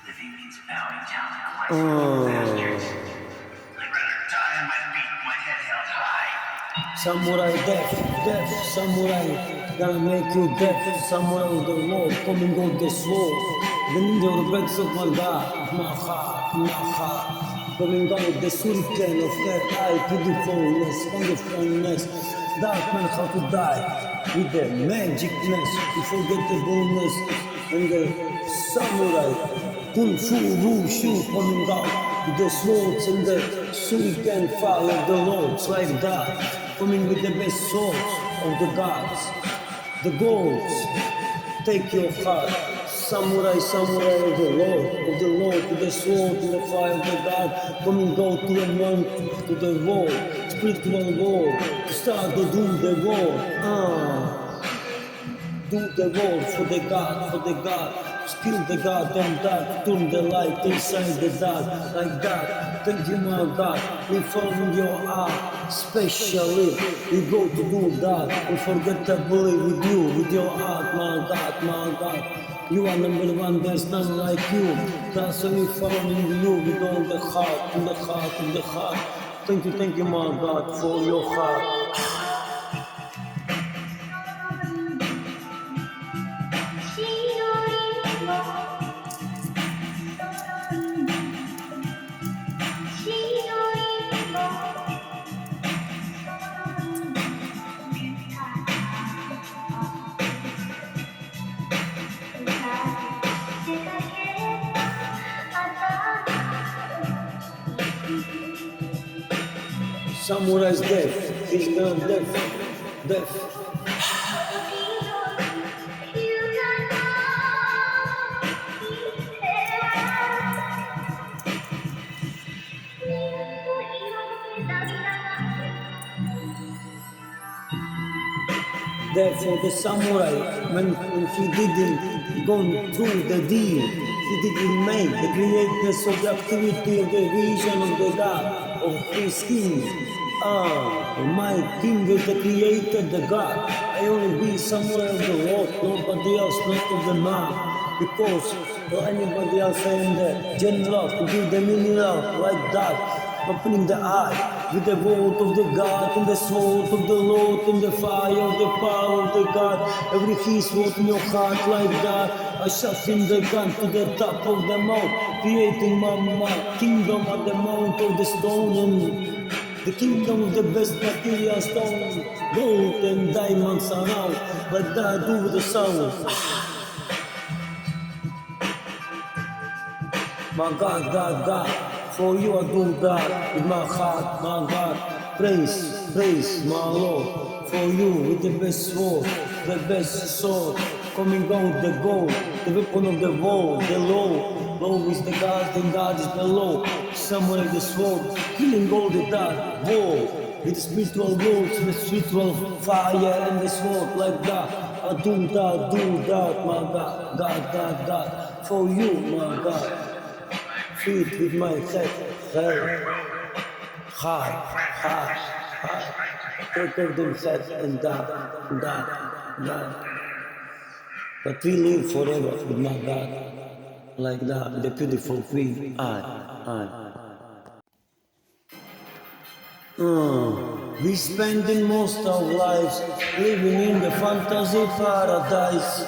Living means bowing down to the bastards. I'd rather die on my feet with my head held high. Samurai death, samurai, gonna make you death, samurai of the Lord, coming out the sword, the ninja of the breaths of my God, my heart, coming out the shuriken of her eye, pitifulness, wonderfulness, dark man how to die, with the magicness, unforgettableness, and the samurai, kung fu, wushu, coming out, with the swords and the shuriken fire of the Lords, like that. Coming with the best swords of the gods, the gods, take your heart, samurai, samurai of the Lord, with the sword, to the fire of the God, coming go to the monk, to the war, spiritual war, to start to do the war, do the war for the God, kill the God and that, turn the light inside the dark, like that. Thank you, my God, we found your art, specially, we go to do that, unforgettably with you, with your art, my God, you are number one, there's none like you, that's why we found in you, with all the heart, in the heart, in the heart. Thank you, my God, for your heart. Samurai's death, he's gone death. Therefore, the samurai, when he didn't go through the deal, he didn't make the greatness of the activity of the vision of the God, of his king. My king is the creator, the God. I only be samurai of the Lord, nobody else, not of the man. Because anybody else I am the general, to give the mineral like that, opening the eye. With the word of the God, and the sword of the Lord, and the fire of the power of the God, every his word in your heart like that, I shall sing the gun to the top of the mount, creating my kingdom at the mount of the stone, and the kingdom of the best material stone, gold and diamonds around, like that do with the sound. My God, for you I do that with my heart, my God. Praise, my Lord, for you with the best sword, the best sword, coming out the gold, the weapon of the war, the law is the God, and God is the law. Somewhere the sword, killing all the dark, war, with the spiritual words, with spiritual fire and the sword like that. I do that, my God, for you, my God. Feed with my head, heart, take of them head and that. But we live forever with my God, like that, with the beautiful queen, we spending most of our lives living in the fantasy paradise.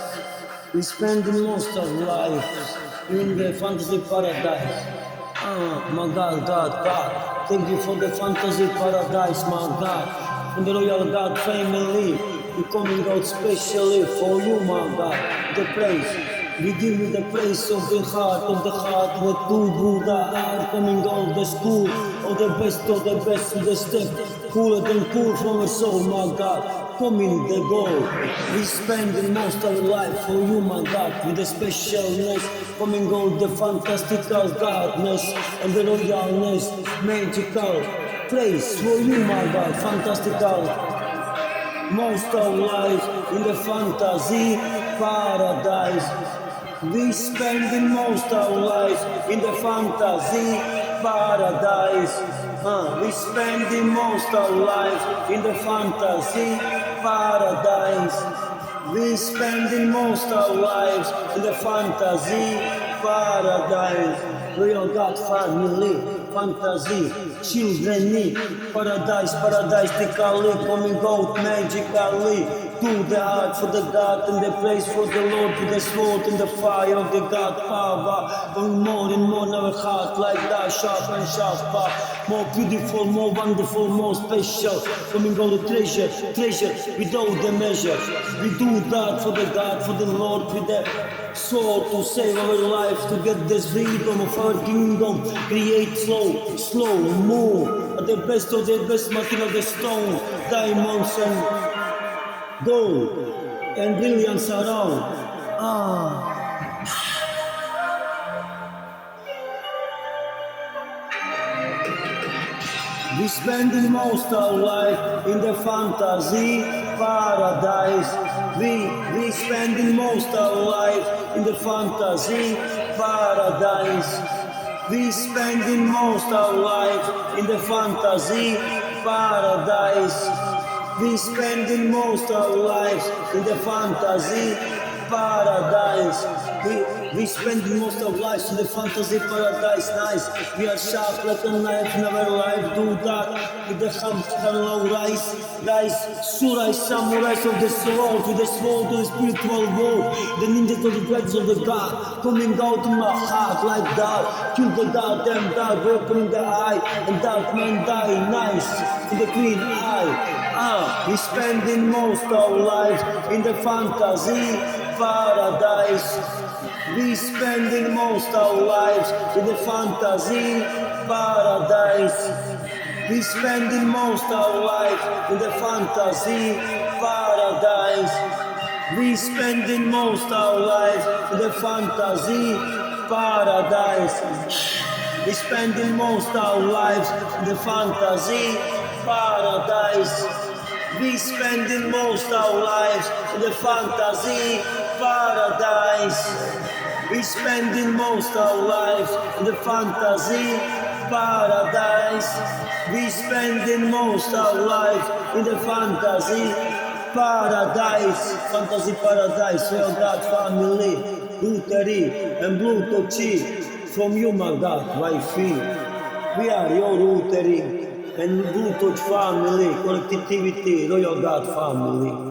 We spending most of life in the fantasy paradise. My God, thank you for the fantasy paradise, my God. From the royal God family, we coming out specially for you, my God. The praise. We give you the praise of the heart, the two Buddha are coming out the school, of the best, with the step, cooler than cool from a soul, my God. Coming the goal, we spend most of our life for you, my God, with the specialness, coming out the fantastical godness, and the royalness, magical, praise for you, my God, fantastical. Most of our life in the fantasy paradise. We spending most of our lives in the fantasy paradise. We spending most of our lives in the fantasy paradise. We spending most our lives in the fantasy paradise. Royal God family, fantasy, children need paradise, paradisically, coming out magically. To the heart for the God and the place for the Lord, with the sword and the fire of the God power. Going more and more in our heart like that, sharp and sharper. More beautiful, more wonderful, more special. Coming out the treasure, treasure without the measure. We do that for the God, for the Lord, with the sword to save our life, to get this freedom of our kingdom. Create slow, slow, move at the best of the best material of the stone, diamonds and gold and brilliance around. We spending most our life in the fantasy paradise. We spending most our life in the fantasy paradise. We spending most our life in the fantasy paradise. We spending most our lives in the fantasy paradise. We spending most of lives in the fantasy paradise. Nice. We are sharp like a knife in our life. Do that with the hamster low rise. Guys, surai samurais of the sword, with the sword to the spiritual world. The ninjas of the dreads of the God coming out in my heart like that. Kill the goddamn dark, opening the eye, and dark man die. Nice in the green eye. We spending most our lives in the fantasy paradise. We spending most our lives in the fantasy paradise. We spending most our lives in the fantasy paradise. We spending most our lives in the fantasy paradise. We spending most our lives in the fantasy paradise. We spending most our lives in the fantasy paradise. We spending most our lives in the fantasy paradise. We spending most our lives in the fantasy paradise. Fantasy paradise, real God family, Ruteri and Blue Tochi. From you, my God, my feet. We are your Ruteri and Blue Touch family, collectivity, Royal God family.